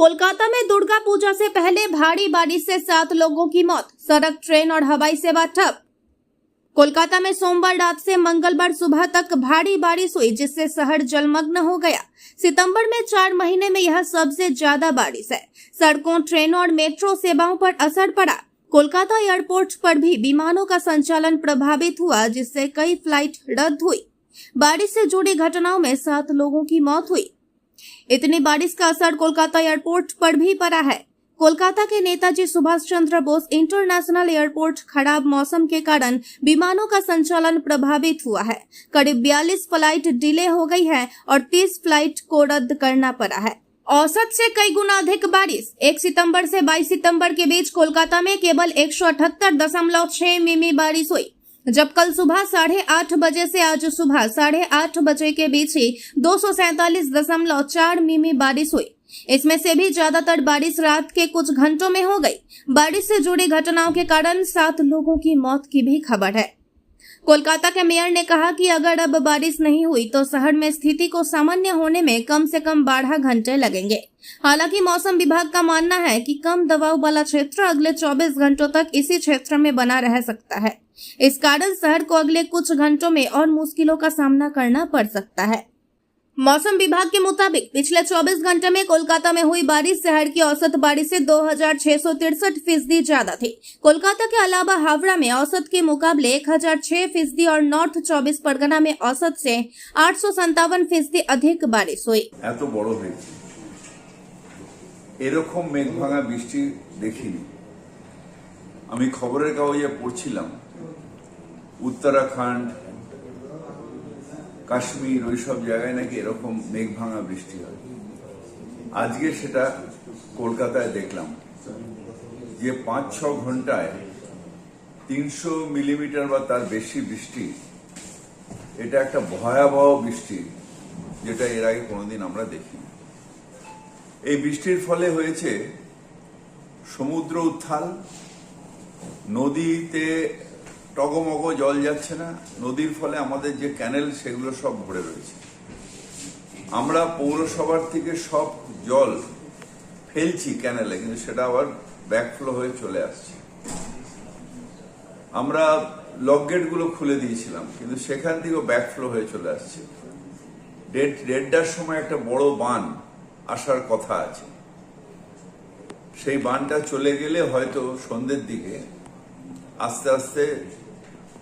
कोलकाता में दुर्गा पूजा से पहले भारी बारिश से 7 लोगों की मौत, सड़क, ट्रेन और हवाई सेवा ठप। कोलकाता में सोमवार रात से मंगलवार सुबह तक भारी बारिश हुई, जिससे शहर जलमग्न हो गया। सितंबर में 4 महीने में यह सबसे ज्यादा बारिश है। सड़कों, ट्रेनों और मेट्रो सेवाओं पर असर पड़ा। कोलकाता एयरपोर्ट पर भी विमानों का संचालन प्रभावित हुआ, जिससे कई फ्लाइट रद्द हुई। बारिश से जुड़ी घटनाओं में 7 लोगों की मौत हुई। इतनी बारिश का असर कोलकाता एयरपोर्ट पर भी पड़ा है। कोलकाता के नेताजी सुभाष चंद्र बोस इंटरनेशनल एयरपोर्ट खराब मौसम के कारण विमानों का संचालन प्रभावित हुआ है। करीब 42 फ्लाइट डिले हो गई है और 30 फ्लाइट को रद्द करना पड़ा है। औसत से कई गुना अधिक बारिश। 1 सितंबर से 22 सितंबर के बीच कोलकाता में केवल 178.6 मिमी बारिश हुई, जब कल सुबह 8:30 बजे से आज सुबह 8:30 बजे के बीच ही 247.4 मिमी बारिश हुई। इसमें से भी ज्यादातर बारिश रात के कुछ घंटों में हो गई। बारिश से जुड़ी घटनाओं के कारण 7 लोगों की मौत की भी खबर है। कोलकाता के मेयर ने कहा कि अगर अब बारिश नहीं हुई तो शहर में स्थिति को सामान्य होने में कम से कम 12 घंटे लगेंगे। हालांकि मौसम विभाग का मानना है कि कम दबाव वाला क्षेत्र अगले 24 घंटों तक इसी क्षेत्र में बना रह सकता है। इस कारण शहर को अगले कुछ घंटों में और मुश्किलों का सामना करना पड़ सकता है। मौसम विभाग के मुताबिक पिछले 24 घंटे में कोलकाता में हुई बारिश शहर की औसत बारिश से 2663% ज्यादा थी। कोलकाता के अलावा हावड़ा में औसत के मुकाबले 1006% और नॉर्थ 24 परगना में औसत से 857% अधिक बारिश हुई। এত বড় হয়েছে এরকম মেঘভাঙা বৃষ্টি দেখিনি। আমি খবরের কাগজে পড়ছিলাম উত্তরাখণ্ড, কাশ্মীর, ওই সব জায়গায় নাকি এরকম মেঘ ভাঙা বৃষ্টি হয়। আজকে সেটা কলকাতায় দেখলাম যে 5-6 ঘন্টায় 300 মিলিমিটার বা তার বেশি বৃষ্টি। এটা একটা ভয়াবহ বৃষ্টি, যেটা এর আগে কোনোদিন আমরা দেখিনি। এই বৃষ্টির ফলে হয়েছে সমুদ্র উত্থাল, নদীতে টগমগ জল যাচ্ছে না। নদীর ফলে আমাদের যে ক্যানেল সেগুলো সব ভরে রয়েছে। আমরা পৌরসভার থেকে সব জল ফেলছি ক্যানেলে, কিন্তু সেটা আবার ব্যাকফ্লো হয়ে চলে আসছে। আমরা লক গেটগুলো খুলে দিয়েছিলাম, কিন্তু সেখান থেকেও ব্যাকফ্লো হয়ে চলে আসছে। 1:30টার সময় একটা বড় বান আসার কথা আছে। সেই বানটা চলে গেলে হয়তো সন্ধ্যের দিকে আস্তে আস্তে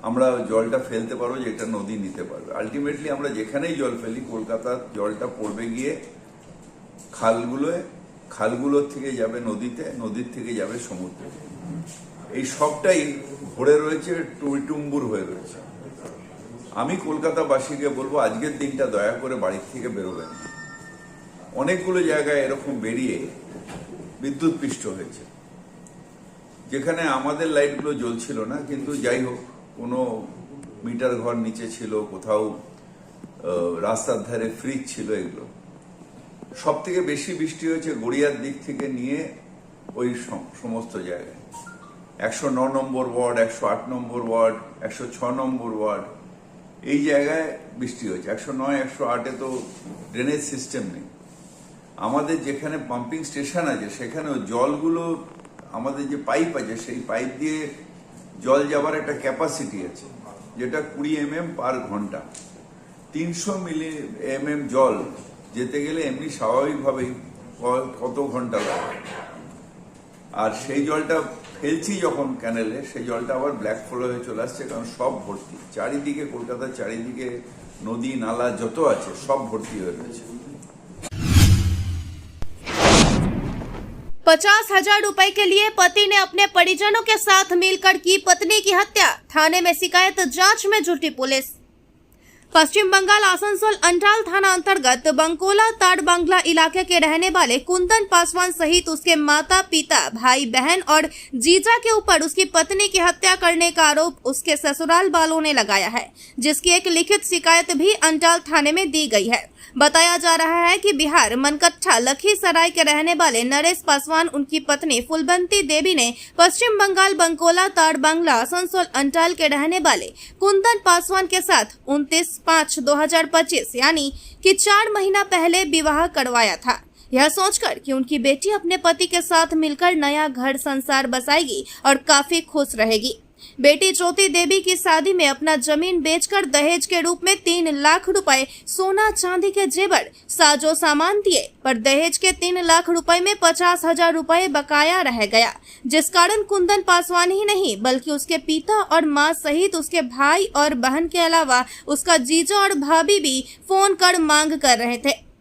আমরা জলটা ফেলতে পারবো, যেটা নদী নিতে পারবে। আলটিমেটলি আমরা যেখানেই জল ফেলি কলকাতার জলটা পড়বে গিয়ে খালগুলোর থেকে যাবে নদীতে, নদীর থেকে যাবে সমুদ্রে। এই সবটাই ভরে রয়েছে, টুইটুম্বুর হয়ে রয়েছে। আমি কলকাতাবাসীকে বলবো আজকের দিনটা দয়া করে বাড়ির থেকে বেরোবেন। অনেকগুলো জায়গায় এরকম বেরিয়ে বিদ্যুৎ পৃষ্ঠ হয়েছে, যেখানে আমাদের লাইটগুলো জ্বলছিল না, কিন্তু যাই হোক কোনো মিটার ঘর নিচে ছিল, কোথাও রাস্তার ধারে ফ্রিজ ছিল। এগুলো সব থেকে বেশি বৃষ্টি হয়েছে গড়িয়ার দিক থেকে নিয়ে ওই সমস্ত জায়গায়। 109 নম্বর ওয়ার্ড, 108 নম্বর ওয়ার্ড, 106 নম্বর ওয়ার্ড, এই জায়গায় বৃষ্টি হয়েছে। 109, 108-এ তো ড্রেনেজ সিস্টেম নেই। আমাদের যেখানে পাম্পিং স্টেশন আছে সেখানেও জলগুলো, আমাদের যে পাইপ আছে সেই পাইপ দিয়ে জল যাবার একটা ক্যাপাসিটি আছে, যেটা 20 mm পার ঘন্টা। 300 mm জল যেতে গেলে এমনি স্বাভাবিকভাবেই কত ঘন্টা লাগে। আর সেই জলটা ফেলছি যখন ক্যানেলে, সেই জলটা আবার ব্ল্যাক ফ্লো হয়ে চলে আসছে, কারণ সব ভর্তি। চারিদিকে কলকাতার চারিদিকে নদী নালা যত আছে সব ভর্তি হয়ে রয়েছে। 50,000 रुपए के लिए पति ने अपने परिजनों के साथ मिलकर की पत्नी की हत्या, थाने में शिकायत, जांच में जुटी पुलिस। पश्चिम बंगाल आसनसोल अंटाल थाना अंतर्गत बंकोला ताड़ बांग्ला इलाके के रहने वाले कुंदन पासवान सहित उसके माता पिता, भाई बहन और जीजा के ऊपर उसकी पत्नी की हत्या करने का आरोप उसके ससुराल वालों ने लगाया है, जिसकी एक लिखित शिकायत भी अंटाल थाने में दी गई है। बताया जा रहा है कि बिहार मनकट्ठा लखीसराय के रहने वाले नरेश पासवान, उनकी पत्नी फुलबंती देवी ने पश्चिम बंगाल बंकोला ताड़ बांग्ला आसनसोल अंटाल के रहने वाले कुंदन पासवान के साथ 29/5/2025 यानी कि 4 महीना पहले विवाह करवाया था। यह सोचकर कि उनकी बेटी अपने पति के साथ मिलकर नया घर संसार बसाएगी और काफी खुश रहेगी। बेटी ज्योति देवी की शादी में अपना जमीन बेचकर दहेज के रूप में 3 लाख रुपए सोना चांदी के जेवर साजो सामान दिए, पर दहेज के 3 लाख रुपए में 50,000 रुपए बकाया रह गया, जिस कारण कुंदन पासवान ही नहीं बल्कि उसके पिता और मां सहित उसके भाई और बहन के अलावा उसका जीजा और भाभी भी फोन कर मांग कर रहे थे,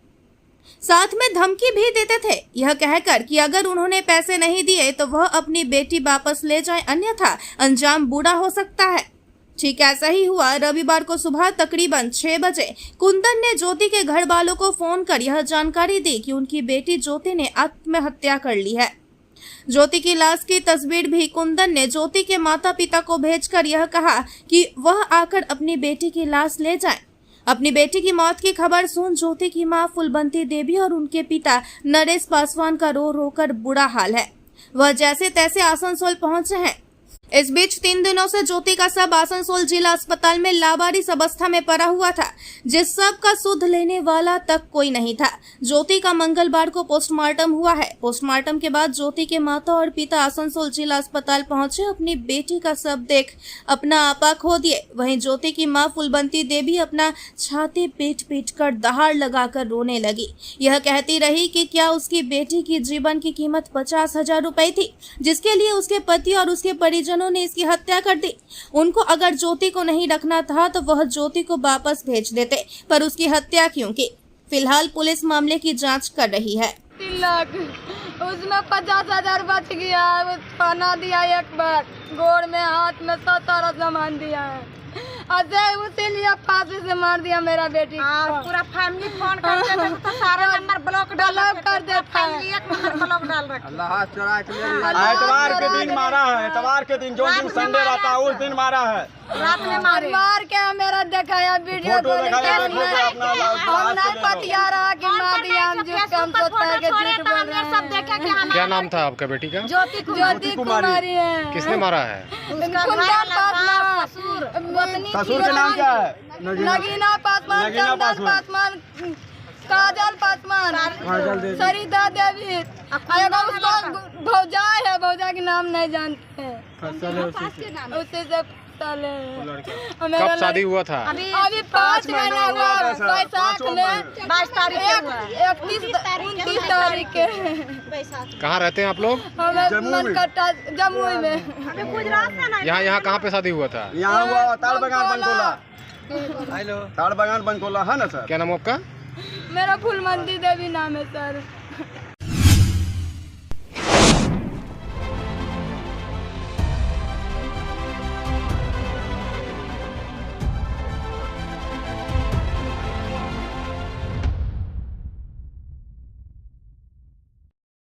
साथ में धमकी भी देते थे, यह कहकर कि अगर उन्होंने पैसे नहीं दिए तो वह अपनी बेटी वापस ले जाए, अन्यथा अंजाम बुरा हो सकता है। ठीक ऐसा ही हुआ। रविवार को सुबह तकरीबन 6 बजे कुंदन ने ज्योति के घर वालों को फोन कर यह जानकारी दी कि उनकी बेटी ज्योति ने आत्महत्या कर ली है। ज्योति की लाश की तस्वीर भी कुंदन ने ज्योति के माता पिता को भेजकर यह कहा कि वह आकर अपनी बेटी की लाश ले जाएं। अपनी बेटी की मौत की खबर सुन ज्योति की मां फूलबंती देवी और उनके पिता नरेश पासवान का रो रो कर बुरा हाल है। वह जैसे तैसे आसनसोल पहुंचे हैं। इस बीच 3 दिनों से ज्योति का शव आसनसोल जिला अस्पताल में लावारिस अवस्था में पड़ा हुआ था, जिस शव का सुध लेने वाला तक कोई नहीं था। ज्योति का मंगलवार को पोस्टमार्टम हुआ है। पोस्टमार्टम के बाद ज्योति के माता और पिता आसनसोल जिला अस्पताल पहुंचे, अपनी बेटी का शव देख अपना आपा खो दिए। वहीं ज्योति की मां फूलबंती देवी अपना छाती पीट पीट कर दहाड़ लगाकर रोने लगी। यह कहती रही कि क्या उसकी बेटी की जीवन की कीमत 50,000 रुपए थी, जिसके लिए उसके पति और उसके परिजन ने इसकी हत्या कर दी। उनको अगर ज्योति को नहीं रखना था तो वह ज्योति को वापस भेज देते, पर उसकी हत्या क्यों की? फिलहाल पुलिस मामले की जांच कर रही है। 3 लाख उसमें 50,000 बच गया। वो खाना दिया, एक बार गोड़ में हाथ में सब सारा सामान दिया है। अजय उसी लिए फांसी से मार दिया मेरा बेटी। पूरा फैमिली फोन करते थे तो सारा नंबर ब्लॉक कर देता है। एक नंबर ब्लॉक डाल रखा। एतवार के दिन मारा है, एतवार के दिन जो दिन संडे रहता है उस दिन मारा है। रात में मार के मेरा दिखाया वीडियो फोटो दिखाया, हम नहीं पतिया रहा कि मार दिया। हम जो कम सोचता है कि झूठ बोल रहे हैं। सब देखे कि हमारा क्या नाम था आपका बेटी का? ज्योति कुमारी है। किसने मारा है? ससुर के नाम क्या है? नगीना पासवान, नगीना चंदन पासवान, काजल पासवान, सरिता देवी। अगर उसका भौजाई है, भौजा के नाम नहीं जानते हैं। उससे सब कब शादी हुआ था? अभी 5 महीना हुआ। बैसाख में 22 तारीख को हुआ है। 29 तारीख के। कहाँ रहते हैं आप लोग? मनकट्टा जमुई में। यहाँ कहाँ पे शादी हुआ था? यहाँ हुआ ताड़ बगान बनकोला। ताड़ बगान बनकोला है ना सर? क्या नाम आपका? मेरा फूलबंती देवी नाम है सर।